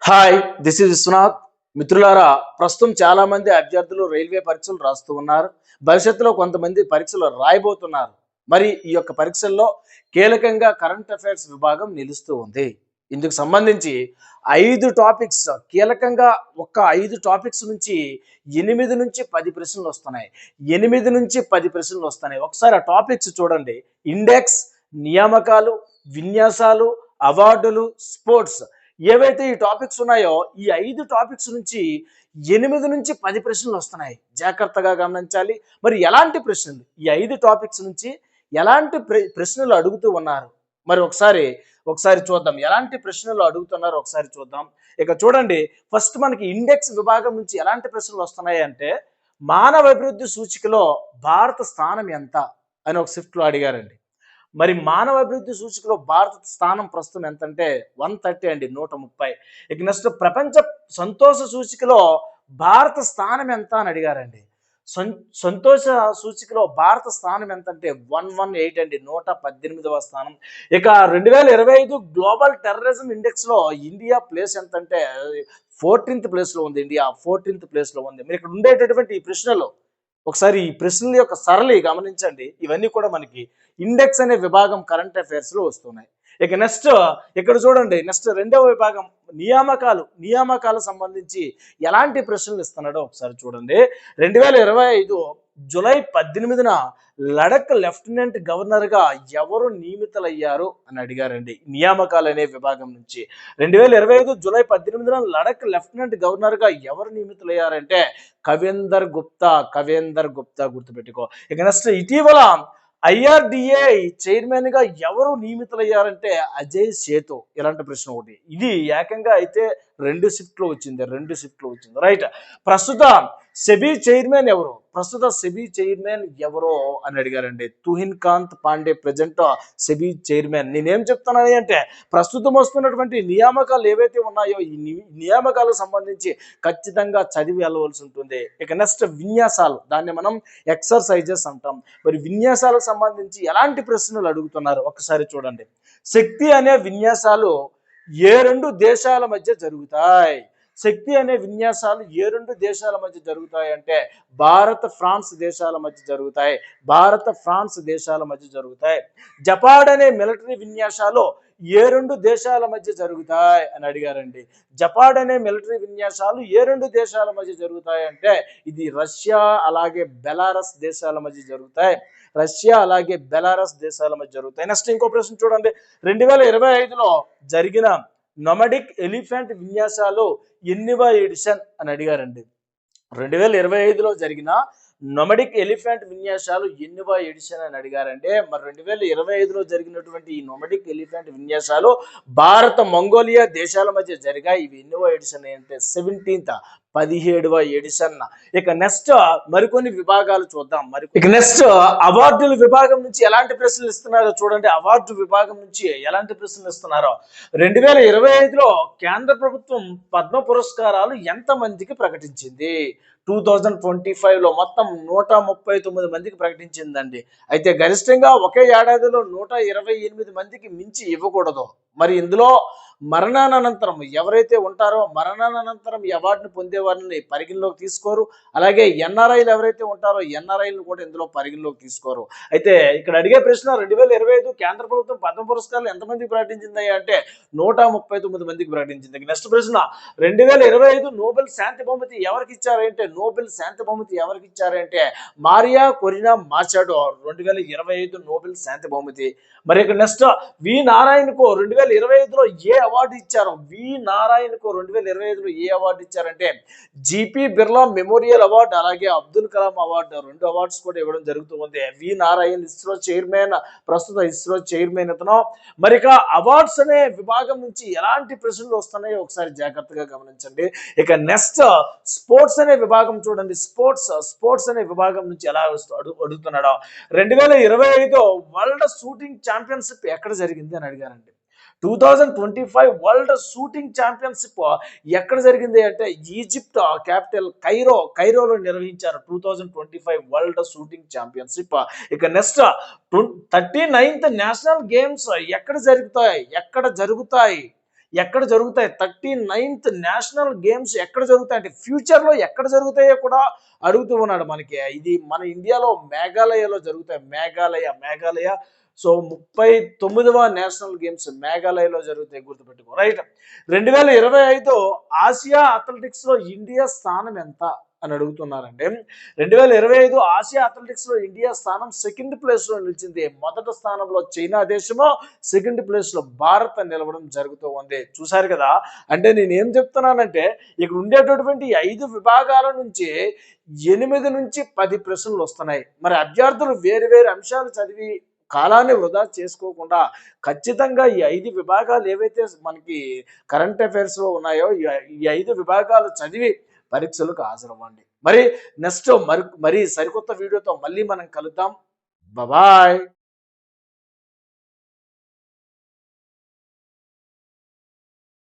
Hi, this is Vishwanath. మిత్రులారా, ప్రస్తుతం చాలా మంది అభ్యర్థులు రైల్వే పరీక్షలు రాస్తూ ఉన్నారు. భవిష్యత్తులో కొంతమంది పరీక్షలు రాయబోతున్నారు. మరి ఈ యొక్క పరీక్షల్లో కీలకంగా కరెంట్ అఫైర్స్ విభాగం నిలుస్తూ ఉంది. ఇందుకు సంబంధించి 5 టాపిక్స్ కీలకంగా, ఒక్క 5 టాపిక్స్ నుంచి 8 నుంచి 10 ప్రశ్నలు వస్తున్నాయి. 8 నుంచి 10 ప్రశ్నలు వస్తున్నాయి. ఒకసారి ఆ టాపిక్స్ చూడండి. ఇండెక్స్, నియామకాలు, విన్యాసాలు, అవార్డులు, స్పోర్ట్స్. ఏవైతే ఈ టాపిక్స్ ఉన్నాయో ఈ 5 టాపిక్స్ నుంచి 8 నుంచి 10 ప్రశ్నలు వస్తున్నాయి. జాగ్రత్తగా గమనించాలి. మరి ఎలాంటి ప్రశ్నలు? ఈ 5 టాపిక్స్ నుంచి ఎలాంటి ప్రశ్నలు అడుగుతూ ఉన్నారు? మరి ఒకసారి చూద్దాం. ఎలాంటి ప్రశ్నలు అడుగుతున్నారో ఒకసారి చూద్దాం. ఇక చూడండి, ఫస్ట్ మనకి ఇండెక్స్ విభాగం నుంచి ఎలాంటి ప్రశ్నలు వస్తున్నాయి అంటే, మానవ అభివృద్ధి సూచికలో భారత స్థానం ఎంత అని ఒక షిఫ్ట్లో అడిగారండి. మరి మానవ అభివృద్ధి సూచికలో భారత స్థానం ప్రస్తుతం ఎంతంటే 130 అండి, 130. ఇక నెక్స్ట్ ప్రపంచ సంతోష సూచికలో భారత స్థానం ఎంత అని అడిగారండి. సంతోష సూచికలో భారత స్థానం ఎంత అంటే 118 అండి, 118వ స్థానం. ఇక 2025 గ్లోబల్ టెర్రరిజం ఇండెక్స్ లో ఇండియా ప్లేస్ ఎంత అంటే 14th ప్లేస్ లో ఉంది. ఇండియా 14th ప్లేస్ లో ఉంది. మీరు ఇక్కడ ఉండేటటువంటి ఈ ప్రశ్నలు, ఒకసారి ఈ ప్రశ్నల యొక్క సరళి గమనించండి. ఇవన్నీ కూడా మనకి ఇండెక్స్ అనే విభాగం కరెంట్ అఫైర్స్ లో వస్తున్నాయి. ఇక నెక్స్ట్ ఇక్కడ చూడండి, నెక్స్ట్ రెండవ విభాగం నియామకాలు సంబంధించి ఎలాంటి ప్రశ్నలు ఇస్తున్నాడో ఒకసారి చూడండి. 2025 జూలై 18న లడక్ లెఫ్టినెంట్ గవర్నర్ గా ఎవరు నియమితులయ్యారు అని అడిగారండి. నియామకాలు అనే విభాగం నుంచి 2025 జూలై 18న లడక్ లెఫ్టినెంట్ గవర్నర్ గా ఎవరు నియమితులయ్యారంటే కవేందర్ గుప్తా గుర్తుపెట్టుకో. ఇక నెక్స్ట్ ఇటీవల ఐఆర్డిఏ చైర్మన్ గా ఎవరు నియమితులయ్యారంటే అజయ్ సేతు. ఇలాంటి ప్రశ్న ఒకటి. ఇది ఏకంగా అయితే 2 షిఫ్ట్లు వచ్చింది. రైట్. ప్రస్తుత సెబీ చైర్మన్ ఎవరు అని అడిగారండి. Tuhin Kanta Pandey present SEBI chairman. నేనేం చెప్తున్నాను అంటే, ప్రస్తుతం వస్తున్నటువంటి నియామకాలు ఏవైతే ఉన్నాయో ఈ నియామకాలకు సంబంధించి ఖచ్చితంగా చదివి వెళ్ళవలసి ఉంటుంది. ఇక నెక్స్ట్ విన్యాసాలు, దాన్ని మనం ఎక్సర్సైజెస్ అంటాం. మరి విన్యాసాలకు సంబంధించి ఎలాంటి ప్రశ్నలు అడుగుతున్నారు ఒకసారి చూడండి. శక్తి అనే విన్యాసాలు ఏ 2 దేశాల మధ్య జరుగుతాయి? శక్తి అనే విన్యాసాలు ఏ 2 దేశాల మధ్య జరుగుతాయి అంటే భారత ఫ్రాన్స్ దేశాల మధ్య జరుగుతాయి. జపాన్ అనే మిలిటరీ విన్యాసాలు ఏ 2 దేశాల మధ్య జరుగుతాయి అని అడిగారండి. జపాన్ అనే మిలిటరీ విన్యాసాలు ఏ 2 దేశాల మధ్య జరుగుతాయి అంటే ఇది రష్యా అలాగే బెలారస్ దేశాల మధ్య జరుగుతాయి. నెక్స్ట్ ఇంకో ప్రశ్న చూడండి. 2025లో జరిగిన నొమడిక్ ఎలిఫెంట్ విన్యాసాలు ఎన్నివ ఎడిషన్ అని అడిగారండి. 2025లో జరిగిన నొమడిక్ ఎలిఫెంట్ విన్యాసాలు ఎన్నివ ఎడిషన్ అని అడిగారంటే, మరి 2025లో జరిగినటువంటి ఈ నొమడిక్ ఎలిఫెంట్ విన్యాసాలు భారత మంగోలియా దేశాల మధ్య జరిగాయి. ఇవి ఎన్నివ ఎడిషన్ అంటే 17వ ఎడిషన్. ఇక నెక్స్ట్ మరికొన్ని విభాగాలు చూద్దాం. ఇక నెక్స్ట్ అవార్డుల విభాగం నుంచి ఎలాంటి ప్రశ్నలు ఇస్తున్నారో చూడండి. అవార్డు విభాగం నుంచి ఎలాంటి ప్రశ్నలు ఇస్తున్నారో, 2025లో కేంద్ర ప్రభుత్వం పద్మ పురస్కారాలు ఎంత మందికి ప్రకటించింది? 2025లో మొత్తం 139 మందికి ప్రకటించిందండి. అయితే గరిష్టంగా ఒకే ఏడాదిలో 128 మందికి మించి ఇవ్వకూడదు. మరి ఇందులో మరణానంతరం ఎవరైతే ఉంటారో మరణానంతరం ఈ అవార్డును పొందే వారిని పరిగణలోకి తీసుకోరు. అలాగే ఎన్ఆర్ఐలు ఎవరైతే ఉంటారో ఎన్ఆర్ఐలు కూడా ఇందులో పరిగణలోకి తీసుకోరు. అయితే ఇక్కడ అడిగే ప్రశ్న, 2025 కేంద్ర ప్రభుత్వం పద్మ పురస్కారాలు ఎంతమందికి ప్రకటించింది అంటే 139 మందికి ప్రకటించింది. నెక్స్ట్ ప్రశ్న, 2025 నోబెల్ శాంతి బహుమతి ఎవరికి ఇచ్చారంటే మారియా కొరినా మాచాడో 2025 నోబెల్ శాంతి బహుమతి. మరి ఇక్కడ నెక్స్ట్ వి నారాయణకు 2025లో ఏ అవార్డు ఇచ్చారు? 2025లో ఏ అవార్డు ఇచ్చారంటే జిపి బిర్లా మెమోరియల్ అవార్డు, అలాగే అబ్దుల్ కలాం అవార్డు, 2 అవార్డ్స్ కూడా ఇవ్వడం జరుగుతుంది. వి నారాయణ్ ఇస్రో చైర్మన్, ప్రస్తుత ఇస్రో చైర్మన్ ఇతను. మరి ఇక అవార్డ్స్ అనే విభాగం నుంచి ఎలాంటి ప్రశ్నలు వస్తున్నాయో ఒకసారి జాగ్రత్తగా గమనించండి. ఇక నెక్స్ట్ స్పోర్ట్స్ అనే విభాగం చూడండి. స్పోర్ట్స్ అనే విభాగం నుంచి ఎలా అడుగుతున్నాడో, 2025 వరల్డ్ షూటింగ్ ఛాంపియన్షిప్ ఎక్కడ జరిగింది అని అడిగారండి. 2025 వరల్డ్ షూటింగ్ ఛాంపియన్షిప్ ఎక్కడ జరిగింది అంటే ఈజిప్ట్ క్యాపిటల్ కైరోలో నిర్వహించారు 2025 వరల్డ్ షూటింగ్ ఛాంపియన్షిప్. ఇక నెక్స్ట్ 39th నేషనల్ గేమ్స్ ఎక్కడ జరుగుతాయి ఎక్కడ జరుగుతాయి, 39th నేషనల్ గేమ్స్ ఎక్కడ జరుగుతాయి అంటే ఫ్యూచర్లో ఎక్కడ జరుగుతాయో కూడా అడుగుతూ ఉన్నాడు మనకి. ఇది మన ఇండియాలో మేఘాలయలో జరుగుతాయి. మేఘాలయ. సో 39వ నేషనల్ గేమ్స్ మేఘాలయలో జరుగుతాయి, గుర్తుపెట్టుకో. రైట్. 2025 ఆసియా అథ్లెటిక్స్ లో ఇండియా స్థానం ఎంత అని అడుగుతున్నారండి. 2025 ఆసియా అథ్లెటిక్స్ లో ఇండియా స్థానం సెకండ్ ప్లేస్ లో నిలిచింది. మొదటి స్థానంలో చైనా దేశము, సెకండ్ ప్లేస్ లో భారత్ నిలవడం జరుగుతూ ఉంది. చూసారు కదా. అంటే నేను ఏం చెప్తున్నానంటే ఇక్కడ ఉండేటటువంటి 5 విభాగాల నుంచి 8 నుంచి 10 ప్రశ్నలు వస్తున్నాయి. మరి అభ్యర్థులు వేరు వేరు అంశాలు చదివి కాలాన్ని వృధా చేసుకోకుండా ఖచ్చితంగా ఈ 5 విభాగాలు ఏవైతే మనకి కరెంట్ అఫైర్స్ లో ఉన్నాయో ఈ 5 విభాగాలు చదివి పరీక్షలకు హాజరవ్వండి. మరి నెక్స్ట్ మరి సరికొత్త వీడియోతో మళ్ళీ మనం కలుద్దాం. బాయ్.